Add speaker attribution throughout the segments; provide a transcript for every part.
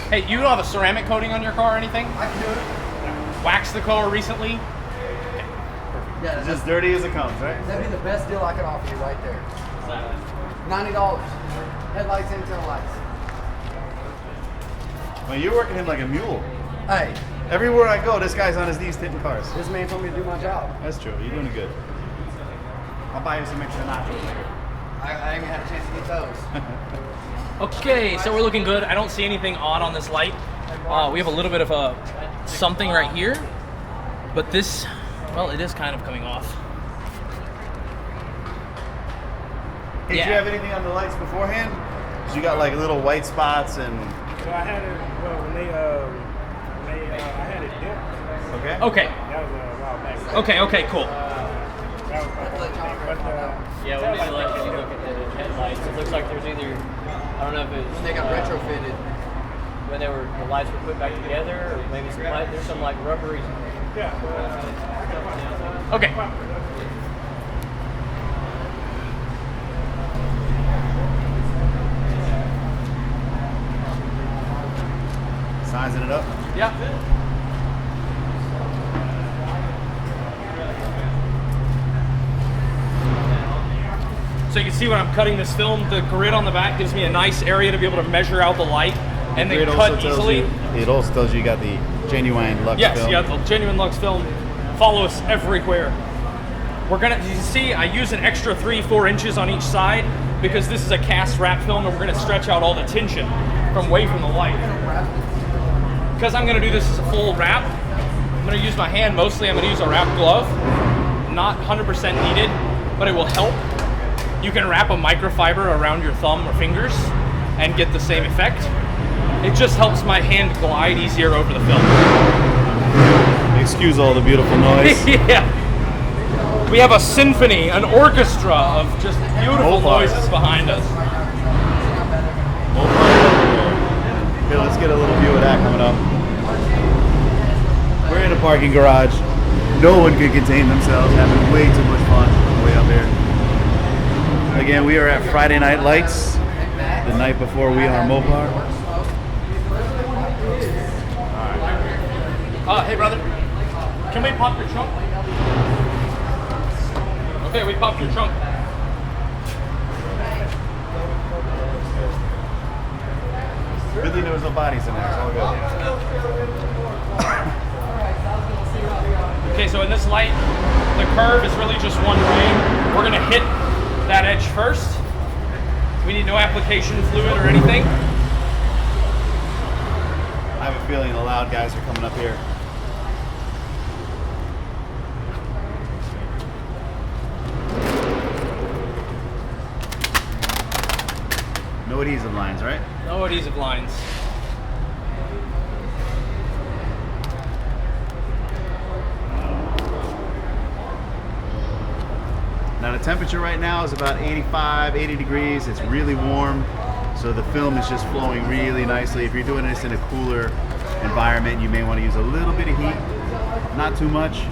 Speaker 1: Hey, you don't have a ceramic coating on your car or anything?
Speaker 2: I can do it.
Speaker 1: Waxed the car recently?
Speaker 2: Yeah,
Speaker 3: It's as dirty as it comes, right?
Speaker 2: that'd be the best deal I could offer you right there. $90. Headlights and tail lights.
Speaker 3: Well, you're working him like a mule.
Speaker 2: Hey,
Speaker 3: Everywhere I go, this guy's on his knees tinting cars.
Speaker 2: this man told me to do my job.
Speaker 3: That's true. You're doing good. I'll buy you some extra nachos later.
Speaker 2: I ain't had a chance to get those.
Speaker 1: Okay, so we're looking good. I don't see anything odd on this light. We have a little bit of a something right here, but this, well, it is kind of coming off.
Speaker 3: Hey, did you have anything on the lights beforehand? 'Cause you got like little white spots and.
Speaker 4: So I had it, well, when I had it dipped.
Speaker 3: Okay.
Speaker 1: Okay,
Speaker 4: That was a while back.
Speaker 1: okay, cool.
Speaker 4: That was my whole thing. But,
Speaker 5: Yeah, when you look at the headlights, it looks like there's either, I don't know if it's
Speaker 2: They got retrofitted.
Speaker 5: when the lights were put back together, or maybe some light, there's some like rubbery.
Speaker 4: yeah.
Speaker 1: Okay.
Speaker 3: Sizing it up.
Speaker 1: Yeah. So you can see when I'm cutting this film, the grid on the back gives me a nice area to be able to measure out the light and then
Speaker 3: It
Speaker 1: cut
Speaker 3: also tells
Speaker 1: easily.
Speaker 3: you- it also tells you got the genuine Luxe
Speaker 1: Yes,
Speaker 3: film.
Speaker 1: you got the genuine Luxe film. Follow us everywhere. We're gonna, you see, I use an extra 3-4 inches on each side because this is a cast wrap film and we're gonna stretch out all the tension from away from the light. Because I'm gonna do this as a full wrap, I'm gonna use my hand mostly. I'm gonna use a wrap glove. Not 100% needed, but it will help. You can wrap a microfiber around your thumb or fingers and get the same effect. It just helps my hand glide easier over the film.
Speaker 3: Excuse all the beautiful noise.
Speaker 1: Yeah. We have a symphony, an orchestra of just beautiful
Speaker 3: Mopar.
Speaker 1: noises behind us.
Speaker 3: Here, let's get a little view of that coming up. We're in a parking garage. No one can contain themselves, having way too much fun way up here. Again, we are at Friday Night Lights, the night before We Are Mopar.
Speaker 1: Hey brother, can we pop your trunk? Okay, we popped your trunk.
Speaker 3: Good thing there was no bodies in there, it's all good.
Speaker 1: Okay, so in this light, the curve is really just one way. We're gonna hit that edge first. We need no application fluid or anything.
Speaker 3: I have a feeling the loud guys are coming up here. No adhesive lines, right?
Speaker 1: No adhesive lines.
Speaker 3: Now the temperature right now is about 85, 80 degrees. It's really warm, so the film is just flowing really nicely. If you're doing this in a cooler environment, you may want to use a little bit of heat, not too much,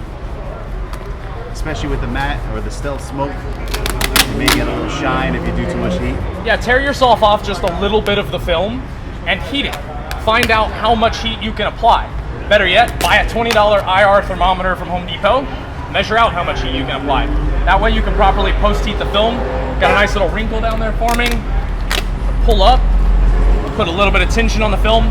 Speaker 3: especially with the matte or the stealth smoke. You may get a little shine if you do too much heat.
Speaker 1: Yeah, tear yourself off just a little bit of the film and heat it. Find out how much heat you can apply. Better yet, buy a $20 IR thermometer from Home Depot, measure out how much heat you can apply. That way you can properly post-heat the film. Got a nice little wrinkle down there forming. Pull up, put a little bit of tension on the film.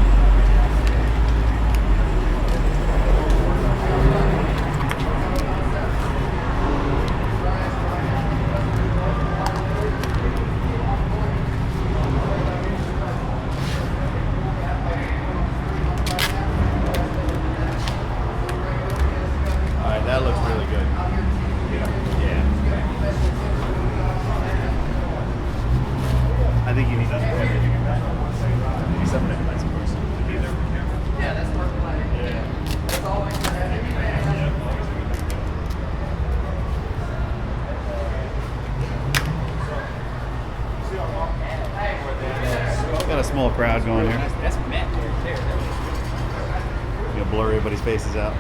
Speaker 3: All right, that looks really good. Yeah. I think you need everything in that. Maybe some of the lights, of course. Be there.
Speaker 2: Yeah, that's perfect.
Speaker 3: Yeah.
Speaker 2: That's all we can
Speaker 3: Got a small crowd going here.
Speaker 1: That's matte right there.
Speaker 3: You know, blur everybody's faces out.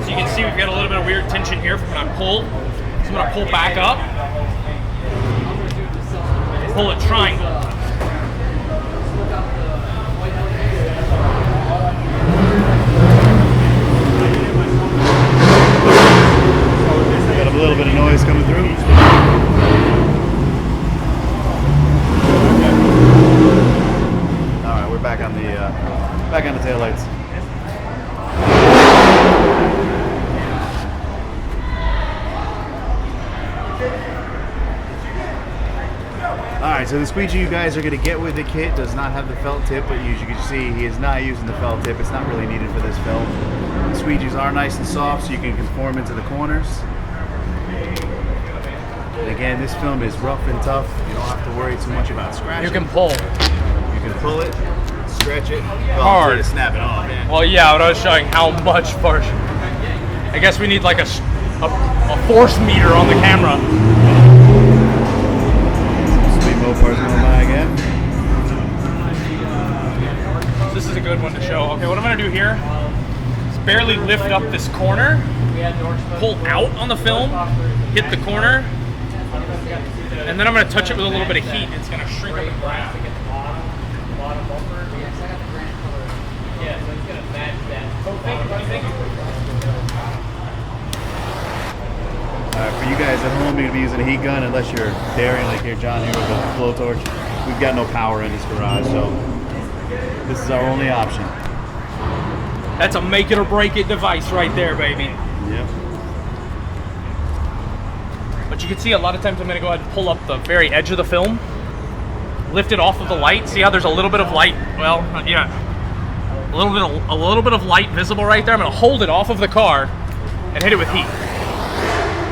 Speaker 1: So you can see we've got a little bit of weird tension here from when I pull. I'm gonna pull back up, pull it triangle.
Speaker 3: Got a little bit of noise coming through. All right, we're back on the taillights. Alright, so the squeegee you guys are going to get with the kit does not have the felt tip, but as you can see, he is not using the felt tip. It's not really needed for this film. The squeegees are nice and soft, so you can conform into the corners. And again, this film is rough and tough. You don't have to worry too much about scratching.
Speaker 1: You can pull.
Speaker 3: You can pull it, stretch it,
Speaker 1: hard.
Speaker 3: Snap it off, man.
Speaker 1: Well, yeah, but I was showing how much force. I guess we need like a force meter on the camera.
Speaker 3: Mopar's going by again.
Speaker 1: This is a good one to show. Okay, what I'm gonna do here is barely lift up this corner, pull out on the film, hit the corner, and then I'm gonna touch it with a little bit of heat. It's gonna shrink up the ground.
Speaker 5: Yeah, so it's gonna match that.
Speaker 3: For you guys at home, you're gonna be using a heat gun unless you're daring like here, John, here with the blowtorch. We've got no power in this garage, so this is our only option.
Speaker 1: That's a make it or break it device right there, baby.
Speaker 3: Yep.
Speaker 1: But you can see a lot of times I'm gonna go ahead and pull up the very edge of the film, lift it off of the light. See how there's a little bit of light? Well, yeah, a little bit of light visible right there. I'm gonna hold it off of the car and hit it with heat.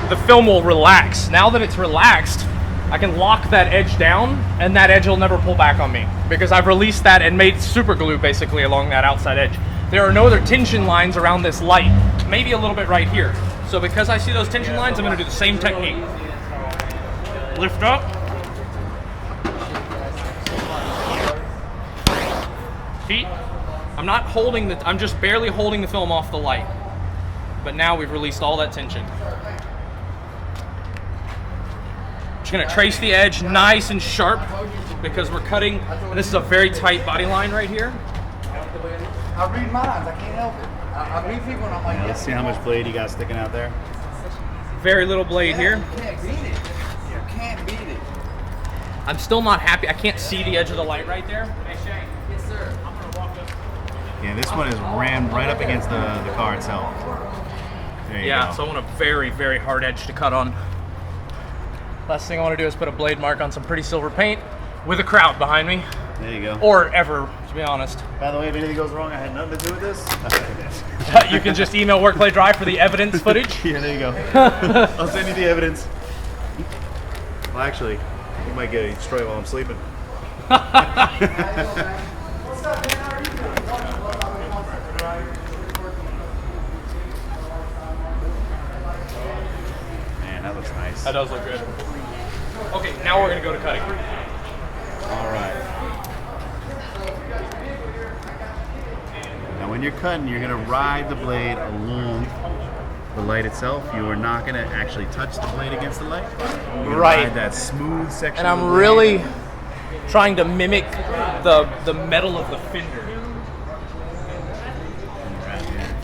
Speaker 1: The film will relax. Now that it's relaxed, I can lock that edge down and that edge will never pull back on me because I've released that and made super glue basically along that outside edge. There are no other tension lines around this light, maybe a little bit right here. So because I see those tension lines, I'm gonna do the same technique. Lift up. Heat. I'm just barely holding the film off the light. But now we've released all that tension. Just gonna trace the edge nice and sharp because we're cutting, and this is a very tight body line right here.
Speaker 2: I read minds, I can't help it. I read people and I'm like,
Speaker 3: Let's see how much blade you got sticking out there.
Speaker 1: Very little blade here.
Speaker 2: You can't beat it. You can't beat it.
Speaker 1: I'm still not happy. I can't see the edge of the light right there.
Speaker 2: Yes, sir.
Speaker 3: Yeah, this one is rammed right up against the car itself. There you go.
Speaker 1: So I want a very, very hard edge to cut on. Last thing I want to do is put a blade mark on some pretty silver paint with a crowd behind me.
Speaker 3: There you go.
Speaker 1: Or ever, to be honest.
Speaker 3: By the way, if anything goes wrong, I had nothing to do with this.
Speaker 1: You can just email WorkPlay Drive for the evidence footage.
Speaker 3: Yeah, there you go. I'll send you the evidence. Well, actually, you might get it destroyed while I'm sleeping.
Speaker 2: What's up, man? How are you doing?
Speaker 3: Man, that looks nice.
Speaker 1: That does look good. Okay, now we're going to go to cutting.
Speaker 3: All right. Now when you're cutting, you're going to ride the blade along the light itself. You are not going to actually touch the blade against the light. You're gonna ride that smooth section.
Speaker 1: And
Speaker 3: of the
Speaker 1: I'm
Speaker 3: blade.
Speaker 1: really trying to mimic the metal of the fender.
Speaker 3: Right here.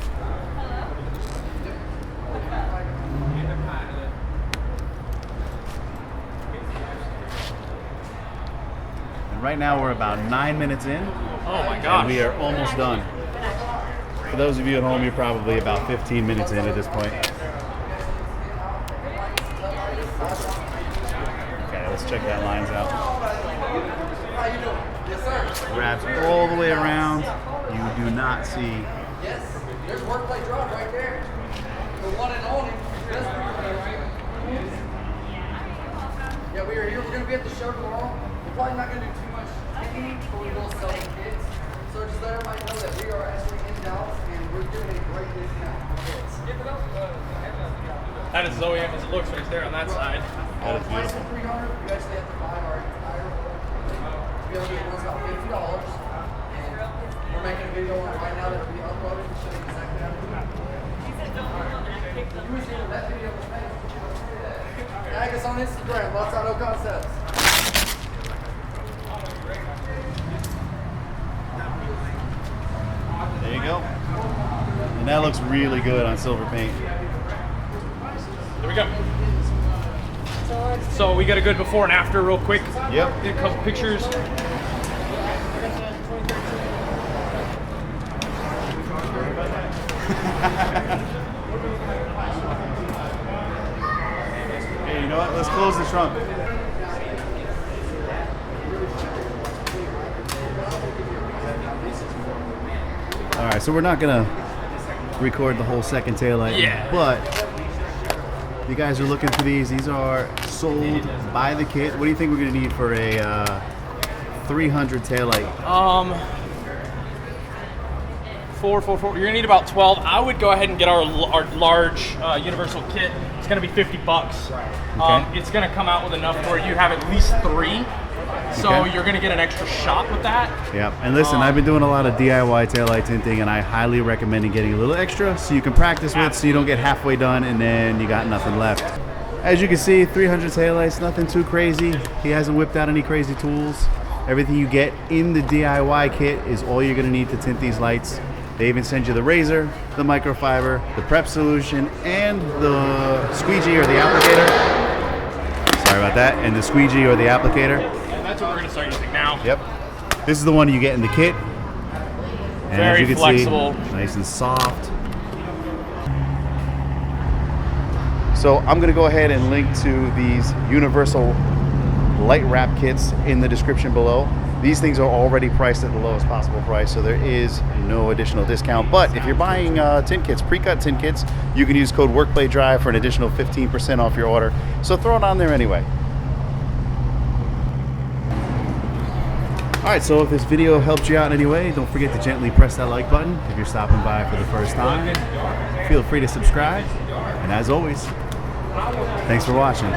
Speaker 3: Right now we're about 9 minutes in.
Speaker 1: Oh my gosh.
Speaker 3: And we are almost done. For those of you at home, you're probably about 15 minutes in at this point. Okay, let's check that lines out. Wraps all the way around. You do not see.
Speaker 2: Yes, there's WorkPlay Drive right there. The one and only. Yeah, we are here. We're going to be at the show tomorrow. We're probably not going to do too much ticking, but we will sell some kits. So just let everybody know that we are actually in Dallas and we're giving a great discount on kits.
Speaker 1: That is Zoe as it looks right there on that side.
Speaker 3: That is
Speaker 2: Price
Speaker 3: beautiful.
Speaker 2: of $300, you actually have to buy our entire. We have it was about $50. And we're making a video on it right now that will be uploaded to show you exactly how to do it. You was here when that video was made. Tag us on Instagram, Luxe Auto Concepts.
Speaker 3: There you go. And that looks really good on silver paint.
Speaker 1: There we go. So we got a good before and after real quick.
Speaker 3: Yep.
Speaker 1: Get a couple pictures.
Speaker 3: Hey, you know what? Let's close the trunk. All right, so we're not gonna record the whole second taillight.
Speaker 1: Yeah.
Speaker 3: But if you guys are looking for these are sold by the kit. What do you think we're gonna need for a 300 taillight?
Speaker 1: 4. You're gonna need about 12. I would go ahead and get our large universal kit. It's gonna be $50.
Speaker 3: Okay.
Speaker 1: It's gonna come out with enough where you have at least 3. So
Speaker 3: Okay.
Speaker 1: you're gonna get an extra shot with that.
Speaker 3: Yeah, and listen, I've been doing a lot of DIY taillight tinting, and I highly recommend getting a little extra so you can practice with, so you don't get halfway done and then you got nothing left. As you can see, 300 taillights, nothing too crazy. He hasn't whipped out any crazy tools. Everything you get in the DIY kit is all you're gonna need to tint these lights. They even send you the razor, the microfiber, the prep solution, and the squeegee or the applicator. Sorry about that, and the squeegee or the applicator.
Speaker 1: And that's what we're gonna start using now.
Speaker 3: Yep. This is the one you get in the kit. And
Speaker 1: Very
Speaker 3: as you can
Speaker 1: flexible.
Speaker 3: See, nice and soft. So I'm gonna go ahead and link to these universal light wrap kits in the description below. These things are already priced at the lowest possible price, so there is no additional discount. But if you're buying tint kits, pre-cut tint kits, you can use code WorkPlayDrive for an additional 15% off your order. So throw it on there anyway. All right, so if this video helped you out in any way, don't forget to gently press that like button. If you're stopping by for the first time, feel free to subscribe. And as always, thanks for watching.